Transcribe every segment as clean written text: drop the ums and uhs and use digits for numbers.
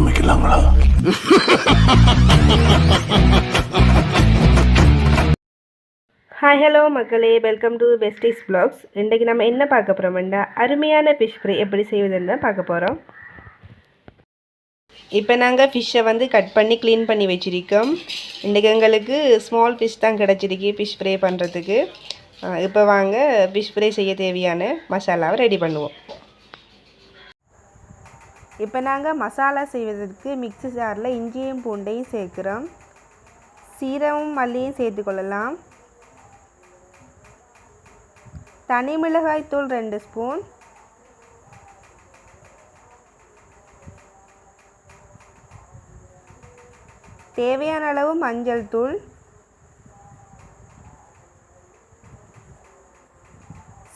ஆரம்பிக்கலாங்களா? Hi hello மக்களே, welcome to besties vlogs. இன்றைக்கி நம்ம என்ன பார்க்க போகிறோம்னா அருமையான ஃபிஷ் ஃப்ரை எப்படி செய்வதுன்னு தான் பார்க்க போகிறோம். இப்போ நாங்கள் ஃபிஷ்ஷை வந்து கட் பண்ணி க்ளீன் பண்ணி வச்சுருக்கோம். இன்றைக்கி எங்களுக்கு ஸ்மால் ஃபிஷ் தான் கிடச்சிருக்கு ஃபிஷ் ஃப்ரை பண்ணுறதுக்கு. இப்போ வாங்க ஃபிஷ் ஃப்ரை செய்ய தேவையான மசாலாவை ரெடி பண்ணுவோம். இப்போ நாங்கள் மசாலா செய்வதற்கு மிக்ஸி ஜாரில் இஞ்சியும் பூண்டையும் சேர்க்குறோம். சீரகமும் மல்லியும் சேர்த்துக்கொள்ளலாம். தனி மிளகாய் தூள் 2 ஸ்பூன், தேவையான அளவு மஞ்சள் தூள்,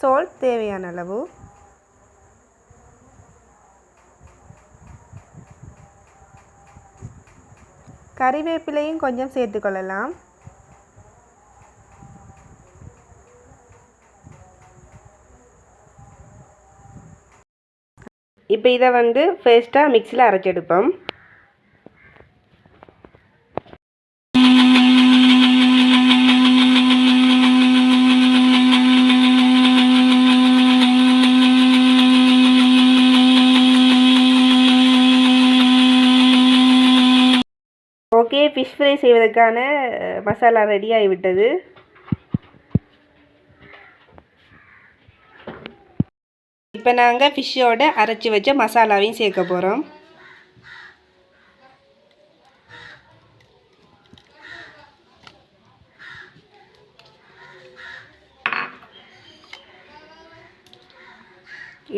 சால்ட் தேவையான அளவு, கறிவேப்பிலையும் கொஞ்சம் சேர்த்துக்கொள்ளலாம். இப்போ இதை வந்து ஃபர்ஸ்ட்டாக மிக்ஸியில் அரைச்செடுப்போம். ஓகே, ஃபிஷ் ஃப்ரை செய்வதற்கான மசாலா ரெடி ஆகிவிட்டது. இப்போ நாங்கள் ஃபிஷ்ஷோட அரைச்சி வச்ச மசாலாவையும் சேர்க்க போகிறோம்.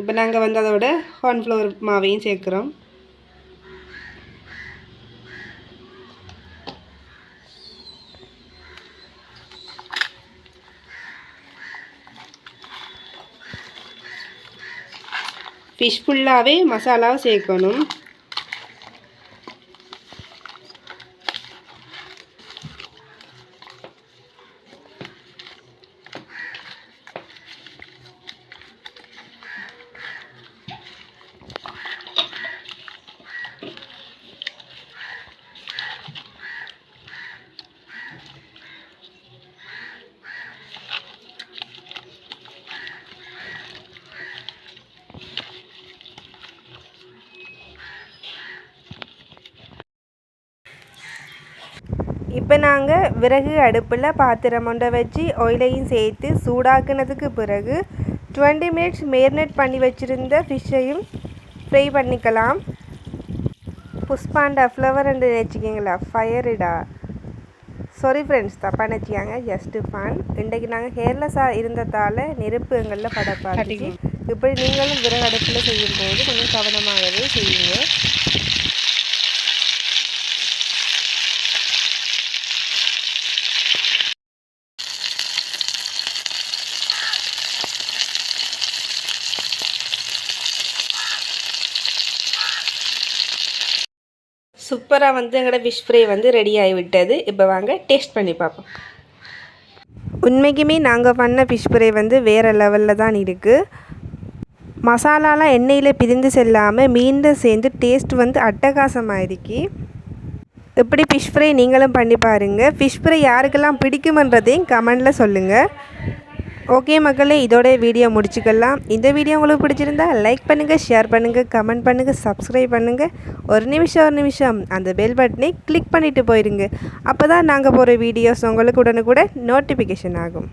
இப்போ நாங்கள் வந்து அதோட கார்ன்ஃப்ளவர் மாவையும் சேர்க்குறோம். ஃபிஷ் ஃபுல்லாகவே மசாலாவை சேர்க்கணும். இப்போ நாங்கள் விறகு அடுப்பில் பாத்திரம் ஒன்றை வச்சு ஆயிலையும் சேர்த்து சூடாக்குனதுக்கு பிறகு 20 மினிட்ஸ் மேரினேட் பண்ணி வச்சுருந்த ஃபிஷ்ஷையும் ஃப்ரை பண்ணிக்கலாம். புஷ்பாண்டா ஃப்ளவர் என்று நினச்சிக்கிங்களா? ஃபயரிடா, சாரி ஃப்ரெண்ட்ஸ், தப்பாக நினச்சிக்காங்க, ஜஸ்ட்டு ஃபன். இன்றைக்கு நாங்கள் ஹேர்லெஸ்ஸாக இருந்ததால் நெருப்பு எங்களில் படப்பாடுச்சு. இப்படி நீங்களும் விறகு அடுப்பில் செய்யும்போது கொஞ்சம் கவனமாகவே செய்யுங்க. சூப்பராக வந்து எங்களோட ஃபிஷ் ஃப்ரை வந்து ரெடி ஆகிவிட்டது. இப்போ வாங்க டேஸ்ட் பண்ணி பார்ப்போம். உண்மைக்குமே நாங்கள் பண்ண ஃபிஷ் ஃப்ரை வந்து வேறு லெவலில் தான் இருக்குது. மசாலாலாம் எண்ணெயில் பிரிந்து செல்லாமல் மீண்டும் சேர்ந்து டேஸ்ட் வந்து அட்டகாசமாக இருக்கு. இப்படி ஃபிஷ் ஃப்ரை நீங்களும் பண்ணி பாருங்கள். ஃபிஷ் ஃப்ரை யாருக்கெல்லாம் பிடிக்குமன்றதையும் கமெண்டில் சொல்லுங்கள். ஓகே மக்களே, இதோட வீடியோ முடிச்சுக்கலாம். இந்த வீடியோ உங்களுக்கு பிடிச்சிருந்தா லைக் பண்ணுங்கள், ஷேர் பண்ணுங்கள், கமெண்ட் பண்ணுங்கள், சப்ஸ்கிரைப் பண்ணுங்கள். ஒரு நிமிஷம் அந்த பெல் பட்டனை கிளிக் பண்ணிவிட்டு போயிடுங்க. அப்போ தான் நாங்கள் போகிற வீடியோஸ் உங்களுக்கு உடனுக்குடன் நோட்டிஃபிகேஷன் ஆகும்.